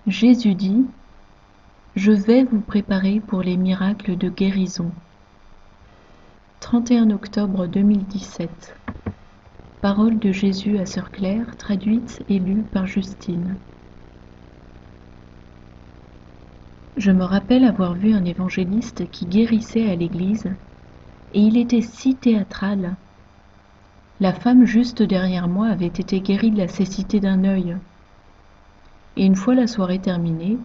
Jésus dit: Je vais vous préparer pour les miracles de guérison. 31 octobre 2017. Paroles de Jésus à Sœur Claire, traduites et lues par Justine. Je me rappelle avoir vu un évangéliste qui guérissait à l'église, et il était si théâtral. La femme juste derrière moi avait été guérie de la cécité d'un œil. Et une fois la soirée terminée,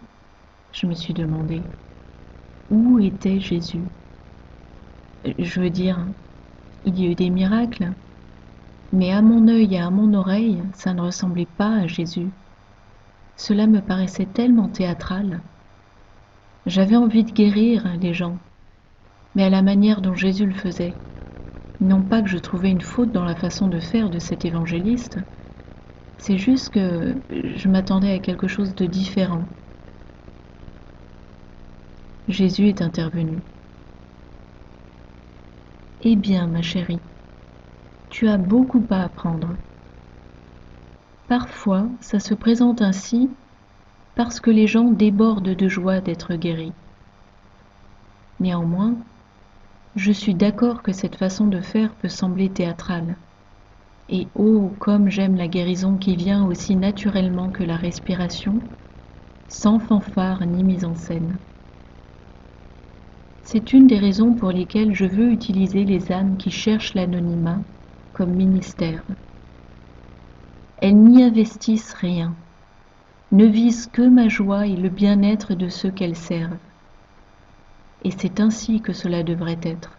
je me suis demandé, où était Jésus? Je veux dire, il y a eu des miracles, mais à mon œil et à mon oreille, ça ne ressemblait pas à Jésus. Cela me paraissait tellement théâtral. J'avais envie de guérir les gens, mais à la manière dont Jésus le faisait. Non pas que je trouvais une faute dans la façon de faire de cet évangéliste, c'est juste que je m'attendais à quelque chose de différent. Jésus est intervenu. Eh bien, ma chérie, tu as beaucoup à apprendre. Parfois, ça se présente ainsi parce que les gens débordent de joie d'être guéris. Néanmoins, je suis d'accord que cette façon de faire peut sembler théâtrale. Et oh, comme j'aime la guérison qui vient aussi naturellement que la respiration, sans fanfare ni mise en scène. C'est une des raisons pour lesquelles je veux utiliser les âmes qui cherchent l'anonymat comme ministère. Elles n'y investissent rien, ne visent que ma joie et le bien-être de ceux qu'elles servent. Et c'est ainsi que cela devrait être.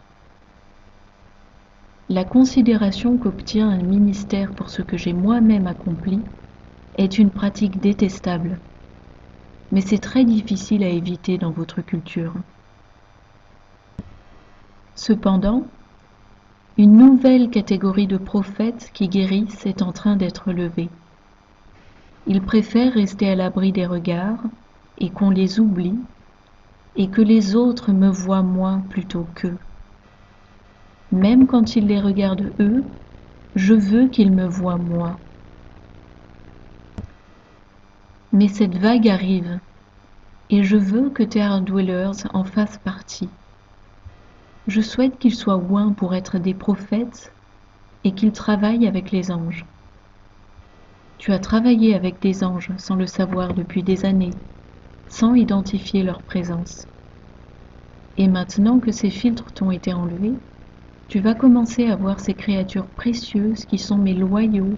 La considération qu'obtient un ministère pour ce que j'ai moi-même accompli est une pratique détestable, mais c'est très difficile à éviter dans votre culture. Cependant, une nouvelle catégorie de prophètes qui guérissent est en train d'être levée. Ils préfèrent rester à l'abri des regards et qu'on les oublie et que les autres me voient moi plutôt qu'eux. Même quand ils les regardent eux, je veux qu'ils me voient moi. Mais cette vague arrive, et je veux que Terre Dwellers en fassent partie. Je souhaite qu'ils soient oints pour être des prophètes et qu'ils travaillent avec les anges. Tu as travaillé avec des anges sans le savoir depuis des années, sans identifier leur présence. Et maintenant que ces filtres t'ont été enlevés, tu vas commencer à voir ces créatures précieuses qui sont mes loyaux,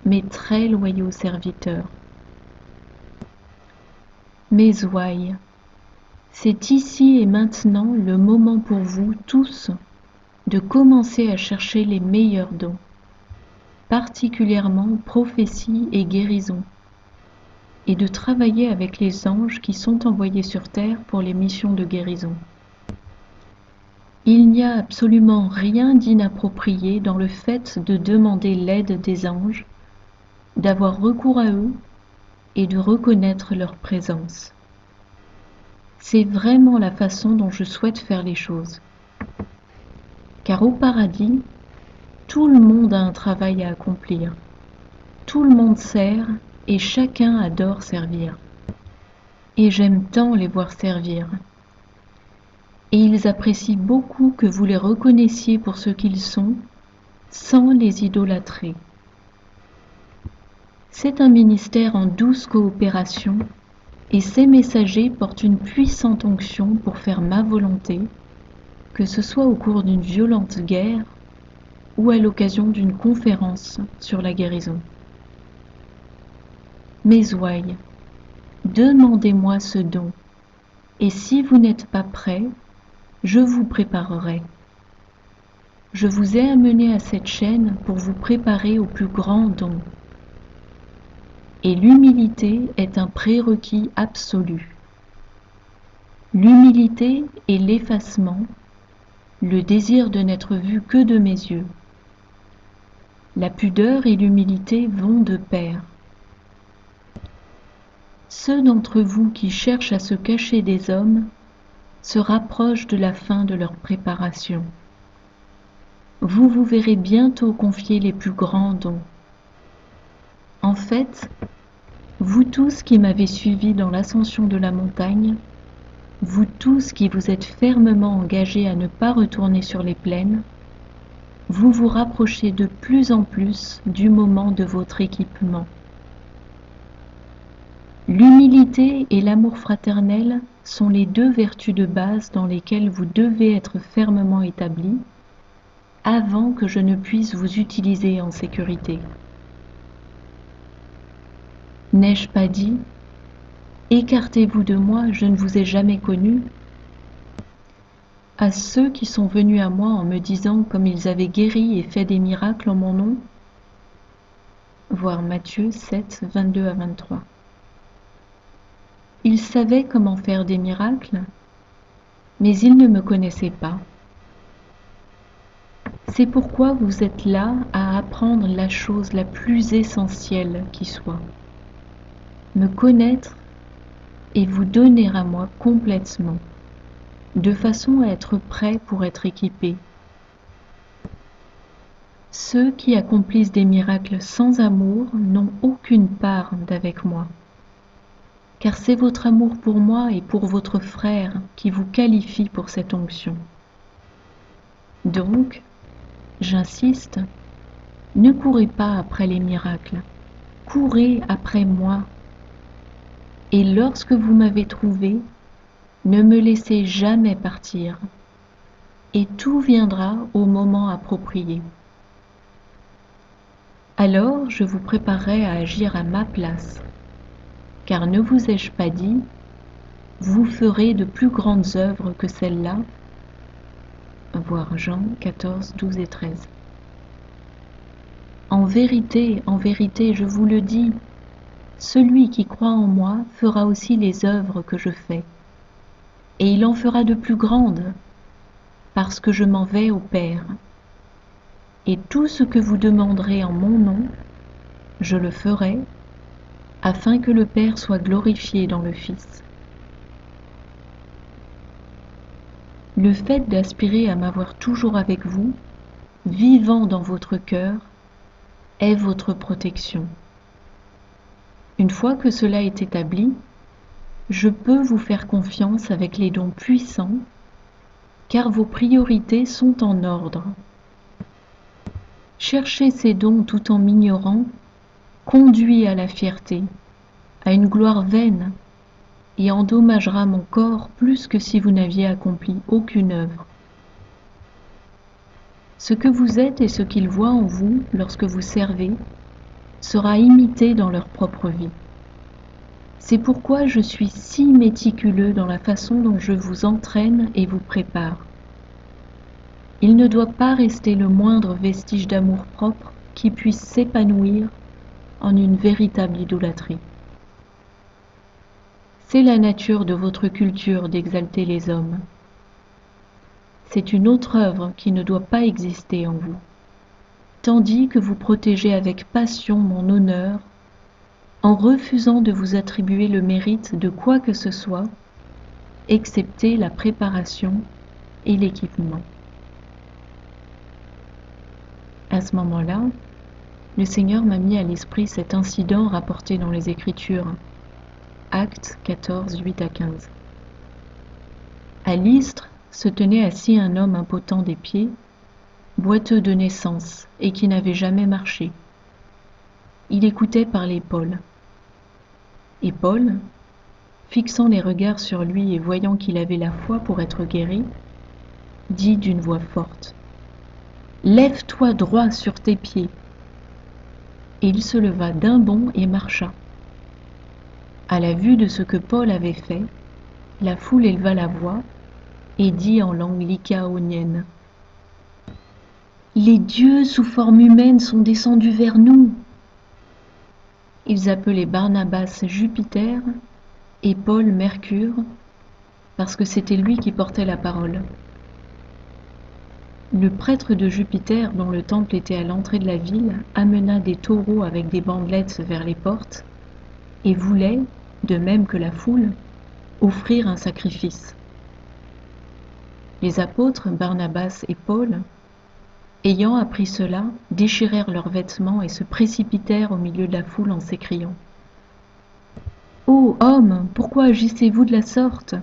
mes très loyaux serviteurs. Mes ouailles, c'est ici et maintenant le moment pour vous tous de commencer à chercher les meilleurs dons, particulièrement prophétie et guérison, et de travailler avec les anges qui sont envoyés sur terre pour les missions de guérison. Il n'y a absolument rien d'inapproprié dans le fait de demander l'aide des anges, d'avoir recours à eux et de reconnaître leur présence. C'est vraiment la façon dont je souhaite faire les choses. Car au paradis, tout le monde a un travail à accomplir. Tout le monde sert et chacun adore servir. Et j'aime tant les voir servir. Et ils apprécient beaucoup que vous les reconnaissiez pour ce qu'ils sont, sans les idolâtrer. C'est un ministère en douce coopération, et ces messagers portent une puissante onction pour faire ma volonté, que ce soit au cours d'une violente guerre ou à l'occasion d'une conférence sur la guérison. Mes ouailles, demandez-moi ce don, et si vous n'êtes pas prêts, je vous préparerai. Je vous ai amené à cette chaîne pour vous préparer au plus grand don. Et l'humilité est un prérequis absolu. L'humilité et l'effacement, le désir de n'être vu que de mes yeux. La pudeur et l'humilité vont de pair. Ceux d'entre vous qui cherchent à se cacher des hommes se rapprochent de la fin de leur préparation. Vous vous verrez bientôt confier les plus grands dons. En fait, vous tous qui m'avez suivi dans l'ascension de la montagne, vous tous qui vous êtes fermement engagés à ne pas retourner sur les plaines, vous vous rapprochez de plus en plus du moment de votre équipement. L'humilité et l'amour fraternel sont les deux vertus de base dans lesquelles vous devez être fermement établis avant que je ne puisse vous utiliser en sécurité. N'ai-je pas dit « Écartez-vous de moi, je ne vous ai jamais connu » à ceux qui sont venus à moi en me disant comme ils avaient guéri et fait des miracles en mon nom? Voir Matthieu 7, 22 à 23. Ils savaient comment faire des miracles, mais ils ne me connaissaient pas. C'est pourquoi vous êtes là à apprendre la chose la plus essentielle qui soit, me connaître et vous donner à moi complètement, de façon à être prêt pour être équipé. Ceux qui accomplissent des miracles sans amour n'ont aucune part d'avec moi, car c'est votre amour pour moi et pour votre frère qui vous qualifie pour cette onction. Donc, j'insiste, ne courez pas après les miracles, courez après moi. Et lorsque vous m'avez trouvé, ne me laissez jamais partir, et tout viendra au moment approprié. Alors je vous préparerai à agir à ma place, car ne vous ai-je pas dit, vous ferez de plus grandes œuvres que celles-là, voir Jean 14, 12 et 13. En vérité, je vous le dis, celui qui croit en moi fera aussi les œuvres que je fais, et il en fera de plus grandes, parce que je m'en vais au Père. Et tout ce que vous demanderez en mon nom, je le ferai, afin que le Père soit glorifié dans le Fils. Le fait d'aspirer à m'avoir toujours avec vous, vivant dans votre cœur, est votre protection. Une fois que cela est établi, je peux vous faire confiance avec les dons puissants, car vos priorités sont en ordre. Chercher ces dons tout en m'ignorant conduit à la fierté, à une gloire vaine, et endommagera mon corps plus que si vous n'aviez accompli aucune œuvre. Ce que vous êtes et ce qu'ils voient en vous lorsque vous servez sera imité dans leur propre vie. C'est pourquoi je suis si méticuleux dans la façon dont je vous entraîne et vous prépare. Il ne doit pas rester le moindre vestige d'amour-propre qui puisse s'épanouir en une véritable idolâtrie. C'est la nature de votre culture d'exalter les hommes. C'est une autre œuvre qui ne doit pas exister en vous, tandis que vous protégez avec passion mon honneur en refusant de vous attribuer le mérite de quoi que ce soit, excepté la préparation et l'équipement. À ce moment-là, le Seigneur m'a mis à l'esprit cet incident rapporté dans les Écritures, Actes 14, 8 à 15. À Lystre se tenait assis un homme impotent des pieds, boiteux de naissance et qui n'avait jamais marché. Il écoutait parler Paul. Et Paul, fixant les regards sur lui et voyant qu'il avait la foi pour être guéri, dit d'une voix forte : « Lève-toi droit sur tes pieds. » Et il se leva d'un bond et marcha. À la vue de ce que Paul avait fait, la foule éleva la voix et dit en langue lycaonienne : « Les dieux sous forme humaine sont descendus vers nous. » Ils appelaient Barnabas Jupiter et Paul Mercure, parce que c'était lui qui portait la parole. Le prêtre de Jupiter, dont le temple était à l'entrée de la ville, amena des taureaux avec des bandelettes vers les portes et voulait, de même que la foule, offrir un sacrifice. Les apôtres Barnabas et Paul, ayant appris cela, déchirèrent leurs vêtements et se précipitèrent au milieu de la foule en s'écriant : Ô hommes, pourquoi agissez-vous de la sorte?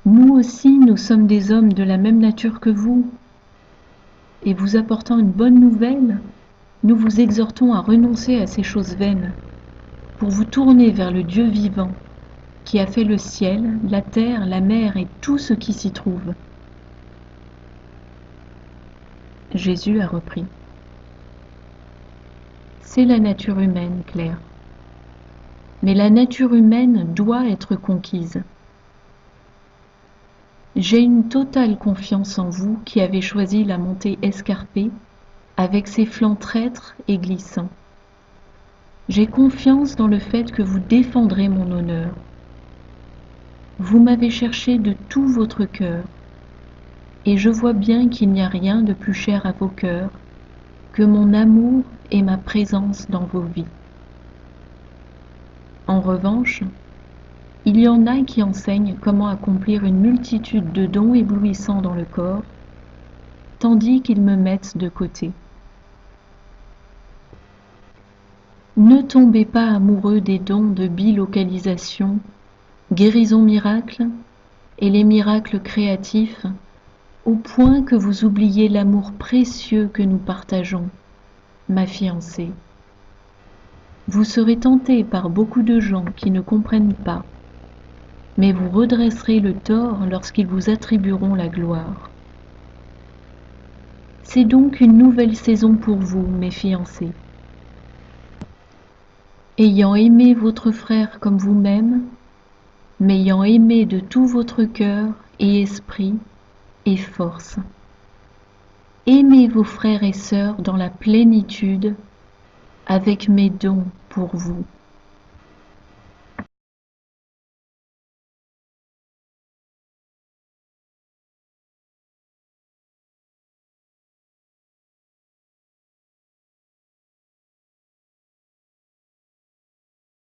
Nous aussi, nous sommes des hommes de la même nature que vous. Et vous apportant une bonne nouvelle, nous vous exhortons à renoncer à ces choses vaines, pour vous tourner vers le Dieu vivant, qui a fait le ciel, la terre, la mer et tout ce qui s'y trouve. Jésus a repris. C'est la nature humaine, Claire. Mais la nature humaine doit être conquise. J'ai une totale confiance en vous qui avez choisi la montée escarpée, avec ses flancs traîtres et glissants. J'ai confiance dans le fait que vous défendrez mon honneur. Vous m'avez cherché de tout votre cœur, et je vois bien qu'il n'y a rien de plus cher à vos cœurs que mon amour et ma présence dans vos vies. En revanche, il y en a qui enseignent comment accomplir une multitude de dons éblouissants dans le corps, tandis qu'ils me mettent de côté. Ne tombez pas amoureux des dons de bilocalisation, guérison miracle et les miracles créatifs, au point que vous oubliez l'amour précieux que nous partageons, ma fiancée. Vous serez tenté par beaucoup de gens qui ne comprennent pas, mais vous redresserez le tort lorsqu'ils vous attribueront la gloire. C'est donc une nouvelle saison pour vous, mes fiancés. Ayant aimé votre frère comme vous-même, m'ayant aimé de tout votre cœur et esprit et force. Aimez vos frères et sœurs dans la plénitude avec mes dons pour vous.